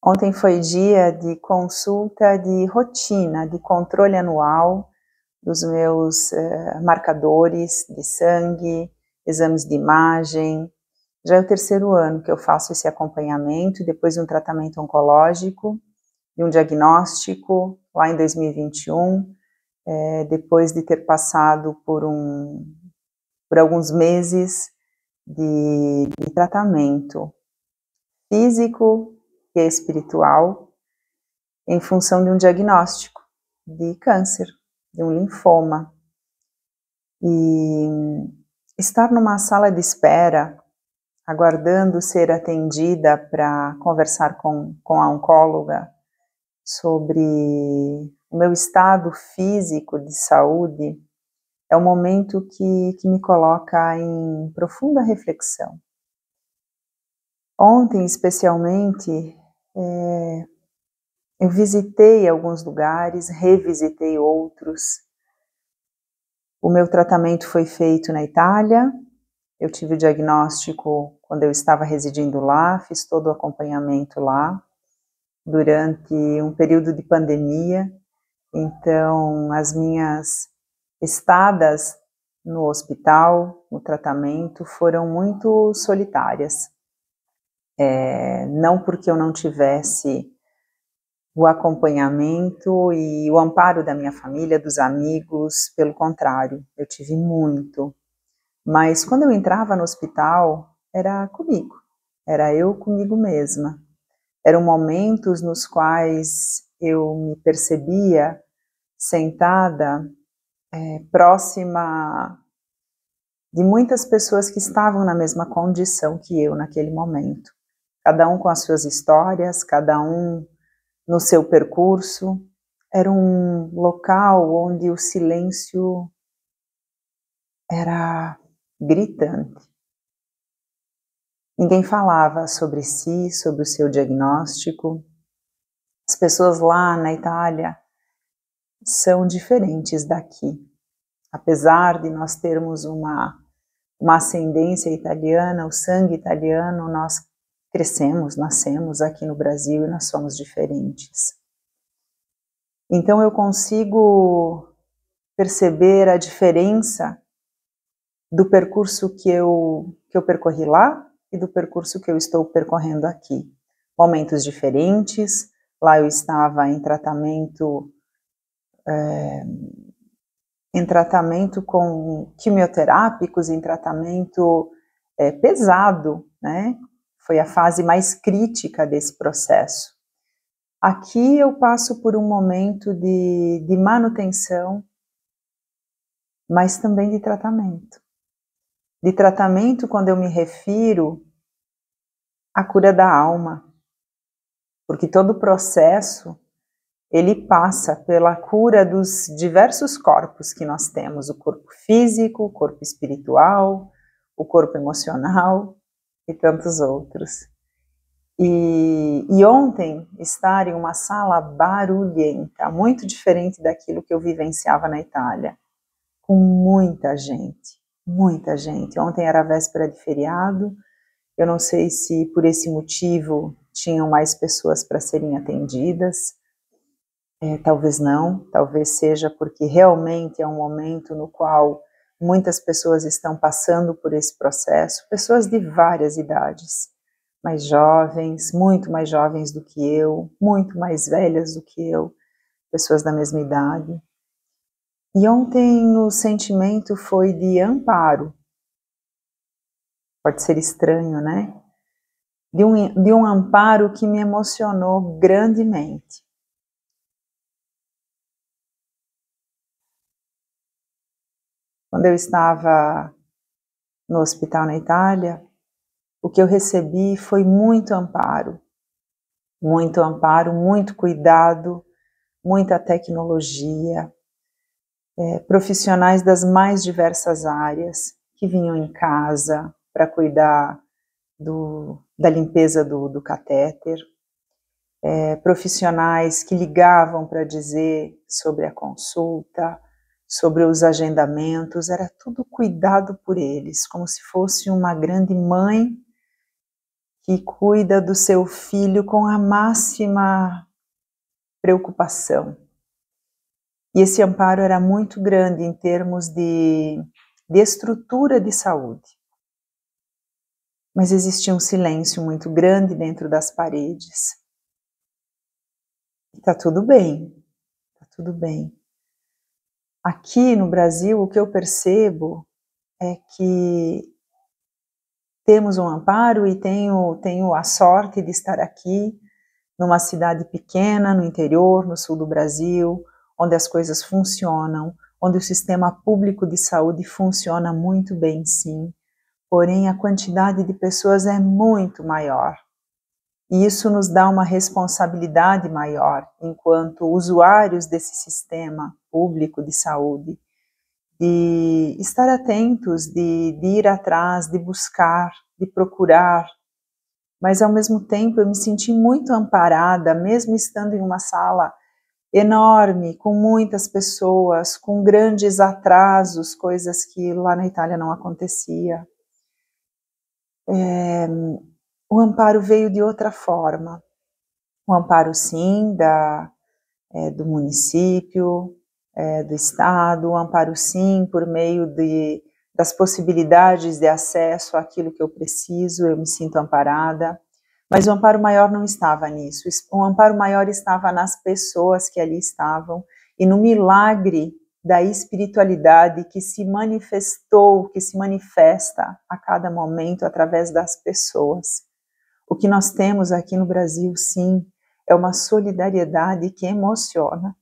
Ontem foi dia de consulta de rotina, de controle anual dos meus marcadores de sangue, exames de imagem. Já é o terceiro ano que eu faço esse acompanhamento, depois de um tratamento oncológico, de um diagnóstico lá em 2021, depois de ter passado por alguns meses de tratamento físico e espiritual, em função de um diagnóstico de câncer, de um linfoma. E estar numa sala de espera, aguardando ser atendida para conversar com a oncóloga sobre o meu estado físico de saúde, é um momento que me coloca em profunda reflexão. Ontem, especialmente, eu visitei alguns lugares, revisitei outros. O meu tratamento foi feito na Itália, eu tive o diagnóstico quando eu estava residindo lá, fiz todo o acompanhamento lá, durante um período de pandemia, então as minhas estadas no hospital, no tratamento, foram muito solitárias. Não porque eu não tivesse o acompanhamento e o amparo da minha família, dos amigos, pelo contrário, eu tive muito. Mas quando eu entrava no hospital, era comigo, era eu comigo mesma. Eram momentos nos quais eu me percebia sentada próxima de muitas pessoas que estavam na mesma condição que eu naquele momento. Cada um com as suas histórias, cada um no seu percurso. Era um local onde o silêncio era gritante. Ninguém falava sobre si, sobre o seu diagnóstico. As pessoas lá na Itália são diferentes daqui. Apesar de nós termos uma ascendência italiana, o sangue italiano, nós crescemos, nascemos aqui no Brasil e nós somos diferentes. Então eu consigo perceber a diferença do percurso que eu percorri lá e do percurso que eu estou percorrendo aqui. Momentos diferentes, lá eu estava em tratamento com quimioterápicos, em tratamento pesado, né? Foi a fase mais crítica desse processo. Aqui eu passo por um momento de manutenção, mas também de tratamento. De tratamento quando eu me refiro à cura da alma, porque todo o processo ele passa pela cura dos diversos corpos que nós temos, o corpo físico, o corpo espiritual, o corpo emocional e tantos outros. E ontem, estar em uma sala barulhenta, muito diferente daquilo que eu vivenciava na Itália, com muita gente, muita gente. Ontem era a véspera de feriado, eu não sei se por esse motivo tinham mais pessoas para serem atendidas, talvez não, talvez seja porque realmente é um momento no qual muitas pessoas estão passando por esse processo, pessoas de várias idades, mais jovens, muito mais jovens do que eu, muito mais velhas do que eu, pessoas da mesma idade. E ontem o sentimento foi de amparo, pode ser estranho, né? De um amparo que me emocionou grandemente. Quando eu estava no hospital na Itália, o que eu recebi foi muito amparo, muito cuidado, muita tecnologia, profissionais das mais diversas áreas que vinham em casa para cuidar da limpeza do catéter, profissionais que ligavam para dizer sobre a consulta, sobre os agendamentos, era tudo cuidado por eles, como se fosse uma grande mãe que cuida do seu filho com a máxima preocupação. E esse amparo era muito grande em termos de estrutura de saúde. Mas existia um silêncio muito grande dentro das paredes. E tá tudo bem, tá tudo bem. Aqui no Brasil, o que eu percebo é que temos um amparo e tenho a sorte de estar aqui numa cidade pequena, no interior, no sul do Brasil, onde as coisas funcionam, onde o sistema público de saúde funciona muito bem, sim. Porém, a quantidade de pessoas é muito maior. E isso nos dá uma responsabilidade maior, enquanto usuários desse sistema público de saúde, de estar atentos, de ir atrás, de buscar, de procurar. Mas, ao mesmo tempo, eu me senti muito amparada, mesmo estando em uma sala enorme, com muitas pessoas, com grandes atrasos, coisas que lá na Itália não acontecia. O amparo veio de outra forma. O amparo, sim, do município, do Estado, o amparo, sim, por meio das possibilidades de acesso àquilo que eu preciso, eu me sinto amparada. Mas o amparo maior não estava nisso. O amparo maior estava nas pessoas que ali estavam e no milagre da espiritualidade que se manifestou, que se manifesta a cada momento através das pessoas. O que nós temos aqui no Brasil, sim, é uma solidariedade que emociona.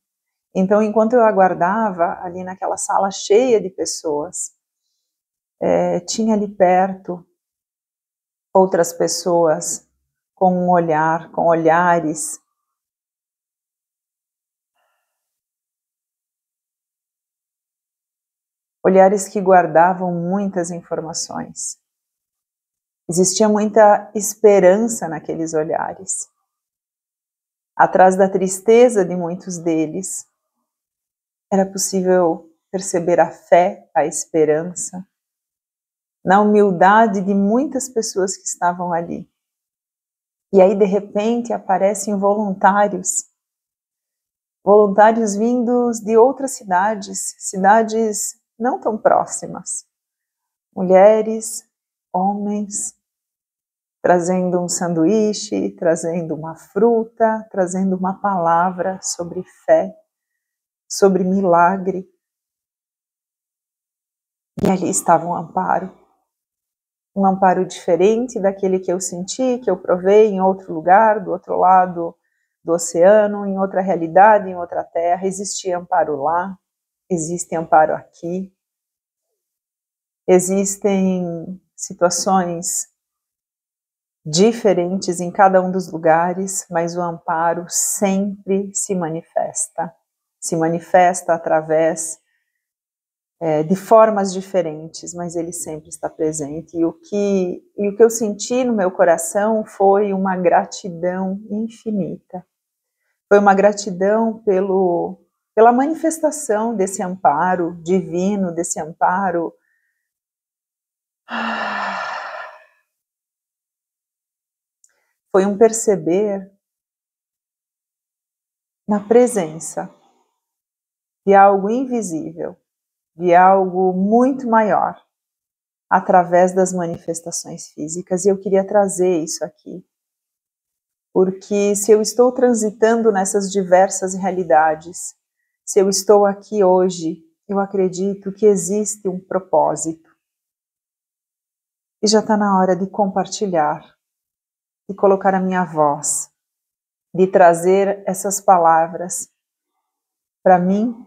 Então, enquanto eu aguardava ali naquela sala cheia de pessoas, tinha ali perto outras pessoas com um olhar, com olhares que guardavam muitas informações. Existia muita esperança naqueles olhares. Atrás da tristeza de muitos deles, era possível perceber a fé, a esperança, na humildade de muitas pessoas que estavam ali. E aí, de repente, aparecem voluntários vindos de outras cidades não tão próximas. Mulheres, homens, trazendo um sanduíche, trazendo uma fruta, trazendo uma palavra sobre fé, sobre milagre. E ali estava um amparo diferente daquele que eu senti, que eu provei em outro lugar, do outro lado do oceano, em outra realidade, em outra terra. Existia amparo lá, existe amparo aqui. Existem situações diferentes em cada um dos lugares, mas o amparo sempre se manifesta. Se manifesta através de formas diferentes, mas ele sempre está presente. E o que eu senti no meu coração foi uma gratidão infinita. Foi uma gratidão pela manifestação desse amparo divino, desse amparo foi um perceber na presença de algo invisível, de algo muito maior, através das manifestações físicas. E eu queria trazer isso aqui, porque se eu estou transitando nessas diversas realidades, se eu estou aqui hoje, eu acredito que existe um propósito. E já está na hora de compartilhar, de colocar a minha voz, de trazer essas palavras para mim,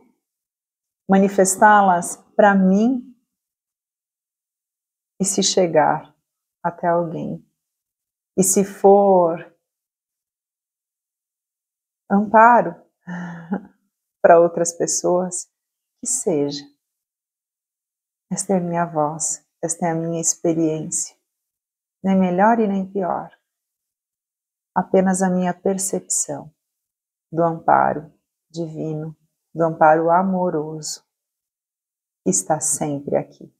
manifestá-las para mim, e se chegar até alguém. E se for amparo para outras pessoas, que seja. Esta é a minha voz, esta é a minha experiência. Nem melhor e nem pior. Apenas a minha percepção do amparo divino, do amparo amoroso, que está sempre aqui.